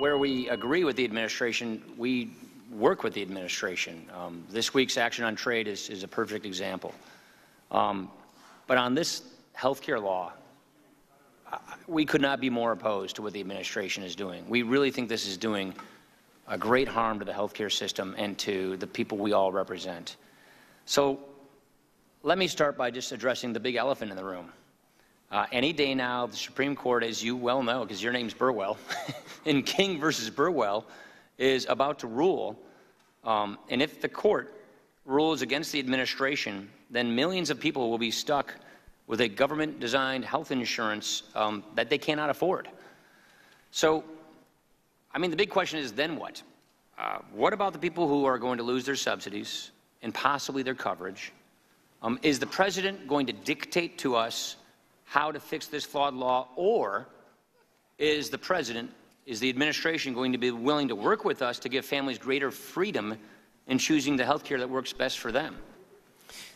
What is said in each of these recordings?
where we agree with the administration, we work with the administration. This week's action on trade is a perfect example. But on this health care law, we could not be more opposed to what the administration is doing. We really think this is doing a great harm to the health care system and to the people we all represent. So let me start by just addressing the big elephant in the room. Any day now, the Supreme Court, as you well know, because your name's Burwell, in King versus Burwell, is about to rule. And if the court rules against the administration, then millions of people will be stuck with a government-designed health insurance that they cannot afford. So, I mean, the big question is, then what? What about the people who are going to lose their subsidies and possibly their coverage? Is the president going to dictate to us how to fix this flawed law, or is the administration going to be willing to work with us to give families greater freedom in choosing the health care that works best for them?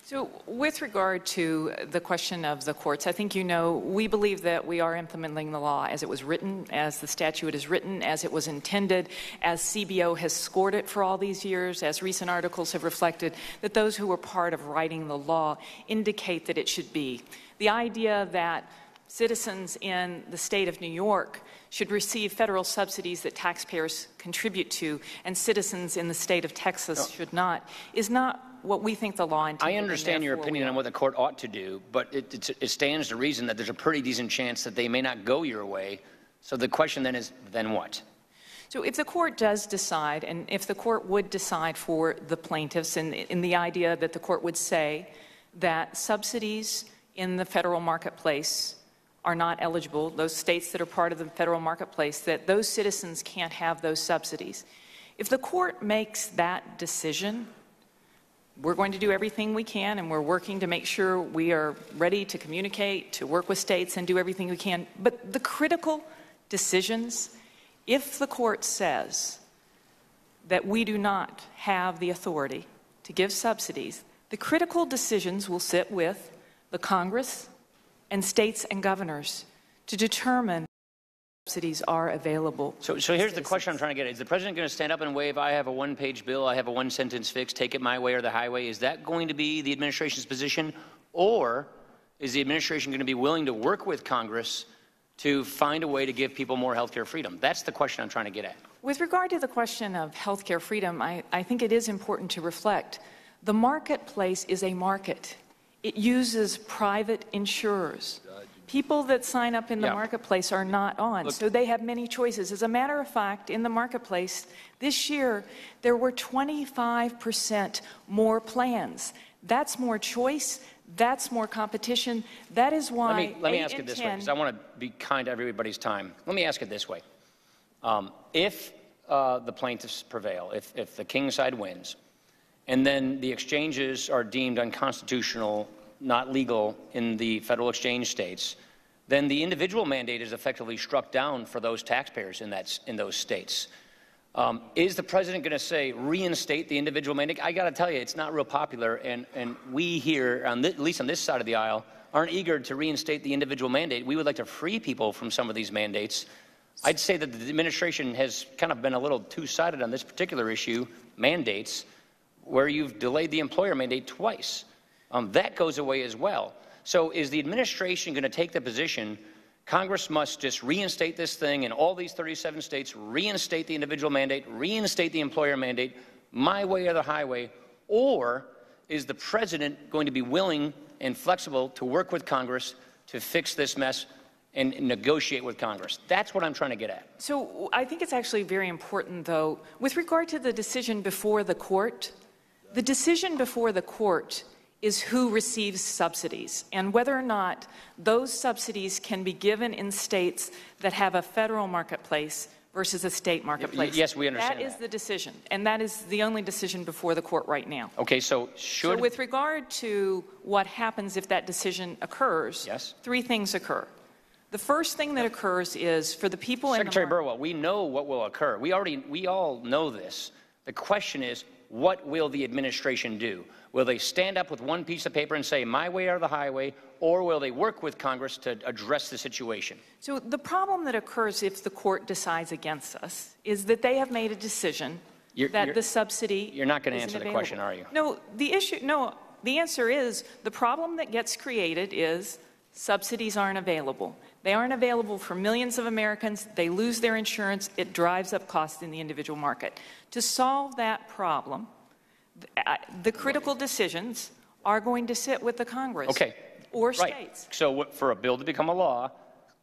So with regard to the question of the courts, I think you know we believe that we are implementing the law as it was written, as the statute is written, as it was intended, as CBO has scored it for all these years, as recent articles have reflected, that those who were part of writing the law indicate that it should be. The idea that citizens in the state of New York should receive federal subsidies that taxpayers contribute to, and citizens in the state of Texas should not, is not what we think the law intended. I understand your opinion on what the court ought to do, but it stands to reason that there's a pretty decent chance that they may not go your way. So the question then is, then what? So if the court does decide, and if the court would decide for the plaintiffs, and in the idea that the court would say that subsidies in the federal marketplace are not eligible, those states that are part of the federal marketplace, that those citizens can't have those subsidies. If the court makes that decision, we're going to do everything we can, and we're working to make sure we are ready to communicate, to work with states, and do everything we can. But the critical decisions, if the court says that we do not have the authority to give subsidies, the critical decisions will sit with the Congress and states and governors to determine subsidies are available. So here's the question I'm trying to get at. Is the president going to stand up and wave, I have a one-page bill, I have a one-sentence fix, take it my way or the highway? Is that going to be the administration's position? Or is the administration going to be willing to work with Congress to find a way to give people more health care freedom? That's the question I'm trying to get at. With regard to the question of health care freedom, I think it is important to reflect the marketplace is a market. It uses private insurers. People that sign up in the marketplace are not on, so they have many choices. As a matter of fact, in the marketplace, this year, there were 25% more plans. That's more choice. That's more competition. That is why Let me ask it this way, because I want to be kind to everybody's time. Let me ask it this way. If the plaintiffs prevail, if the King side wins, and then the exchanges are deemed unconstitutional, not legal in the federal exchange states, then the individual mandate is effectively struck down for those taxpayers in those states. Is the president going to say reinstate the individual mandate? I got to tell you, it's not real popular, and we here, at least on this side of the aisle, aren't eager to reinstate the individual mandate. We would like to free people from some of these mandates. I'd say that the administration has kind of been a little two-sided on this particular issue, mandates, where you've delayed the employer mandate twice. That goes away as well. So is the administration going to take the position Congress must just reinstate this thing in all these 37 states, reinstate the individual mandate, reinstate the employer mandate, my way or the highway, or is the president going to be willing and flexible to work with Congress to fix this mess and negotiate with Congress? That's what I'm trying to get at. So I think it's actually very important, though, with regard to the decision before the court, the decision before the court is who receives subsidies and whether or not those subsidies can be given in states that have a federal marketplace versus a state marketplace. Yes, we understand that. That is the decision, and that is the only decision before the court right now. Okay, so So with regard to what happens if that decision occurs, yes, three things occur. The first thing that occurs is for the people Secretary Burwell, we know what will occur. We all know this. The question is, what will the administration do? Will they stand up with one piece of paper and say, my way or the highway, or will they work with Congress to address the situation? So the problem that occurs if the court decides against us is that they have made a decision that the subsidy You're not going to isn't answer the available. question, are you? No, the answer is the problem that gets created is subsidies aren't available. They aren't available for millions of Americans. They lose their insurance. It drives up costs in the individual market. To solve that problem, the critical decisions are going to sit with the Congress or states. So for a bill to become a law,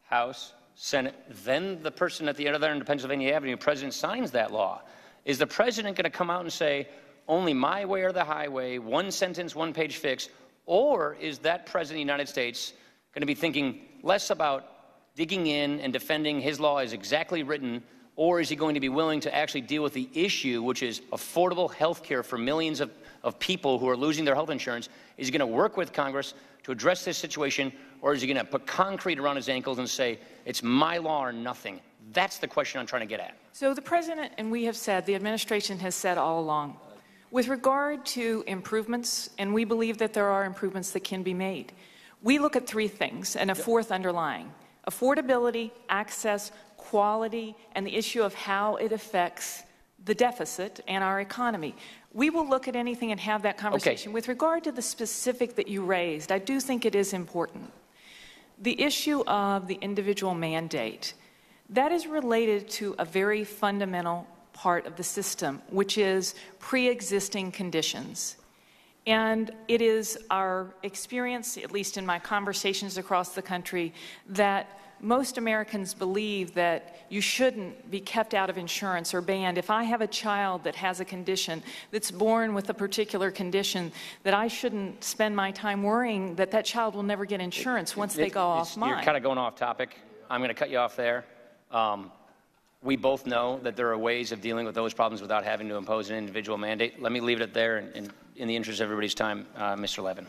House, Senate, then the person at the other end of Pennsylvania Avenue, President, signs that law. Is the President going to come out and say, only my way or the highway, one sentence, one page fix, or is that President of the United States going to be thinking less about digging in and defending his law as exactly written, or is he going to be willing to actually deal with the issue, which is affordable health care for millions of people who are losing their health insurance? Is he going to work with Congress to address this situation, or is he going to put concrete around his ankles and say, it's my law or nothing? That's the question I'm trying to get at. So the President, and we have said, the administration has said all along, with regard to improvements, and we believe that there are improvements that can be made, we look at three things, and a fourth underlying: affordability, access, quality, and the issue of how it affects the deficit and our economy. We will look at anything and have that conversation. Okay. With regard to the specific that you raised, I do think it is important. The issue of the individual mandate, that is related to a very fundamental part of the system, which is pre-existing conditions. And it is our experience, at least in my conversations across the country, that most Americans believe that you shouldn't be kept out of insurance or banned. If I have a child that has a condition that's born with a particular condition, that I shouldn't spend my time worrying that that child will never get insurance once they go off mine. You're kind of going off topic. I'm going to cut you off there. We both know that there are ways of dealing with those problems without having to impose an individual mandate. Let me leave it there in the interest of everybody's time, Mr. Levin.